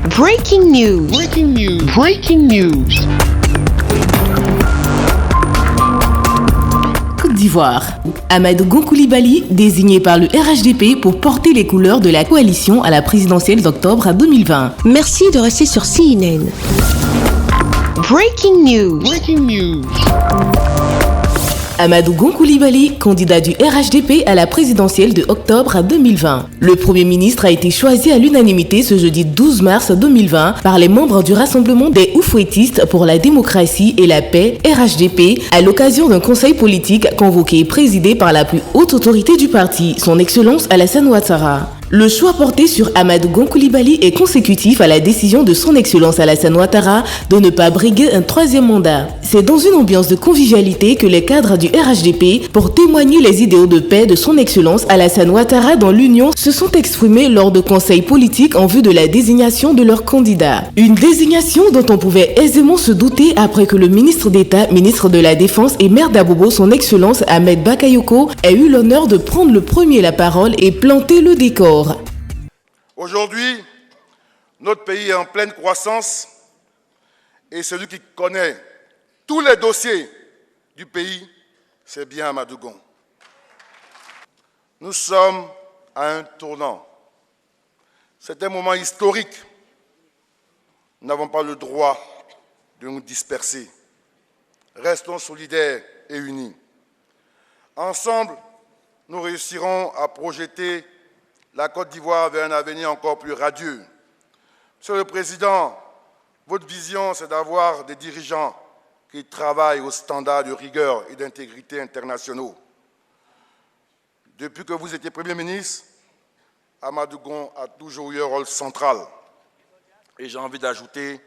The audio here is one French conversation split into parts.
Breaking news. Breaking news. Breaking news. Côte d'Ivoire. Amadou Gon Coulibaly, désigné par le RHDP pour porter les couleurs de la coalition à la présidentielle d'octobre 2020. Merci de rester sur CNN. Breaking news. Breaking news. Amadou Gon Coulibaly, candidat du RHDP à la présidentielle de octobre 2020. Le Premier ministre a été choisi à l'unanimité ce jeudi 12 mars 2020 par les membres du Rassemblement des Oufouettistes pour la démocratie et la paix, RHDP, à l'occasion d'un conseil politique convoqué et présidé par la plus haute autorité du parti, son Excellence Alassane Ouattara. Le choix porté sur Amadou Gon Coulibaly est consécutif à la décision de son Excellence Alassane Ouattara de ne pas briguer un troisième mandat. C'est dans une ambiance de convivialité que les cadres du RHDP, pour témoigner les idéaux de paix de son Excellence Alassane Ouattara dans l'Union, se sont exprimés lors de conseils politiques en vue de la désignation de leur candidat. Une désignation dont on pouvait aisément se douter après que le ministre d'État, ministre de la Défense et maire d'Abobo, son Excellence Ahmed Bakayoko, ait eu l'honneur de prendre le premier la parole et planter le décor. Aujourd'hui, notre pays est en pleine croissance et celui qui connaît tous les dossiers du pays, c'est bien Amadou Gon. Nous sommes à un tournant. C'est un moment historique. Nous n'avons pas le droit de nous disperser. Restons solidaires et unis. Ensemble, nous réussirons à projeter la Côte d'Ivoire vers un avenir encore plus radieux. Monsieur le Président, votre vision, c'est d'avoir des dirigeants qui travaillent aux standards de rigueur et d'intégrité internationaux. Depuis que vous étiez Premier ministre, Amadou Gon a toujours eu un rôle central. Et j'ai envie d'ajouter,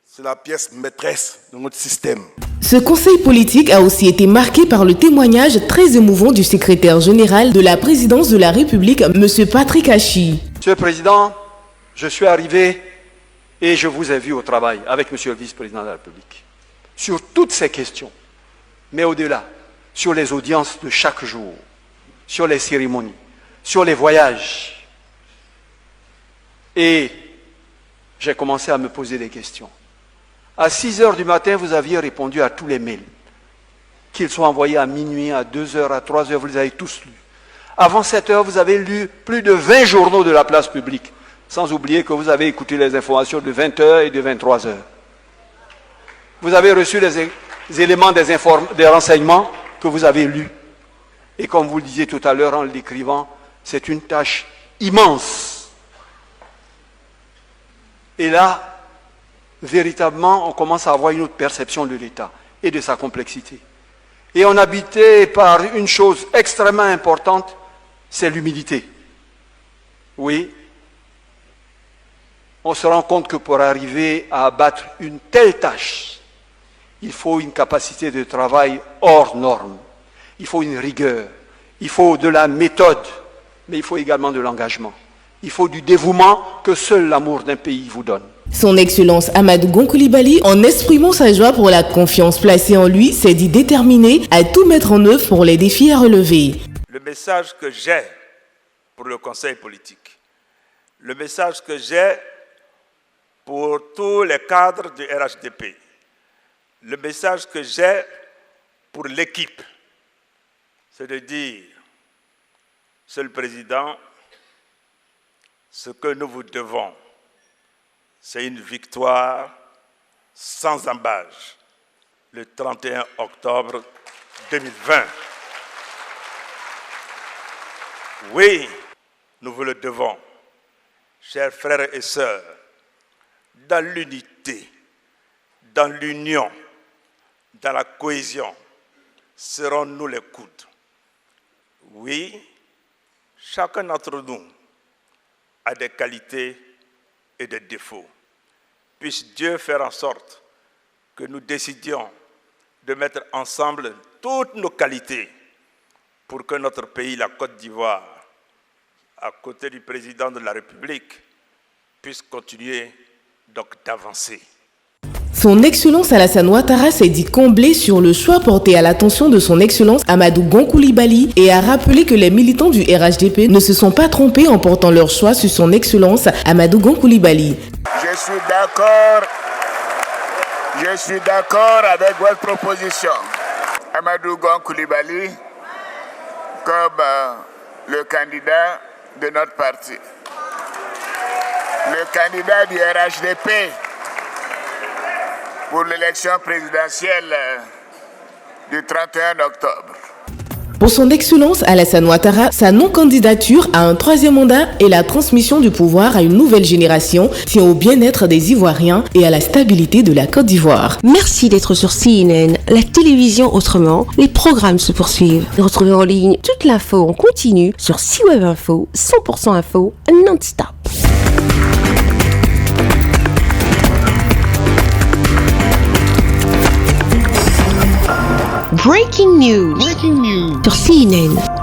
c'est la pièce maîtresse de notre système. Ce conseil politique a aussi été marqué par le témoignage très émouvant du secrétaire général de la présidence de la République, M. Patrick Hachi. Monsieur le Président, je suis arrivé et je vous ai vu au travail avec Monsieur le Vice-président de la République sur toutes ces questions, mais au-delà, sur les audiences de chaque jour, sur les cérémonies, sur les voyages. Et j'ai commencé à me poser des questions. À 6 heures du matin, vous aviez répondu à tous les mails. Qu'ils soient envoyés à minuit, à 2 heures, à 3 heures, vous les avez tous lus. Avant 7 heures, vous avez lu plus de 20 journaux de la place publique. Sans oublier que vous avez écouté les informations de 20 heures et de 23 heures. Vous avez reçu les éléments des renseignements que vous avez lus. Et comme vous le disiez tout à l'heure en l'écrivant, c'est une tâche immense. Et là, véritablement, on commence à avoir une autre perception de l'État et de sa complexité. Et on habitait par une chose extrêmement importante, c'est l'humilité. Oui, on se rend compte que pour arriver à abattre une telle tâche, il faut une capacité de travail hors norme, il faut une rigueur, il faut de la méthode, mais il faut également de l'engagement. Il faut du dévouement que seul l'amour d'un pays vous donne. Son Excellence Amadou Gon Coulibaly, en exprimant sa joie pour la confiance placée en lui, s'est dit déterminé à tout mettre en œuvre pour les défis à relever. Le message que j'ai pour le Conseil politique, le message que j'ai pour tous les cadres du RHDP, le message que j'ai pour l'équipe, c'est de dire, Monsieur le Président, ce que nous vous devons, c'est une victoire sans embâche le 31 octobre 2020. Oui, nous vous le devons, chers frères et sœurs, dans l'unité, dans l'union, dans la cohésion, serrons-nous les coudes. Oui, chacun d'entre nous a des qualités et des défauts. Puisse Dieu faire en sorte que nous décidions de mettre ensemble toutes nos qualités pour que notre pays, la Côte d'Ivoire, à côté du président de la République, puisse continuer donc d'avancer. Son Excellence Alassane Ouattara s'est dit comblé sur le choix porté à l'attention de son Excellence Amadou Gon Coulibaly et a rappelé que les militants du RHDP ne se sont pas trompés en portant leur choix sur son Excellence Amadou Gon Coulibaly. Je suis d'accord avec votre proposition. Amadou Gon Coulibaly comme le candidat de notre parti. Le candidat du RHDP pour l'élection présidentielle du 31 octobre. Pour son Excellence Alassane Ouattara, sa non-candidature à un troisième mandat et la transmission du pouvoir à une nouvelle génération tient au bien-être des Ivoiriens et à la stabilité de la Côte d'Ivoire. Merci d'être sur CNN, la télévision autrement. Les programmes se poursuivent. Retrouvez en ligne toute l'info en continu sur CWeb Info, 100% info, non-stop. Breaking news. Sur CNN.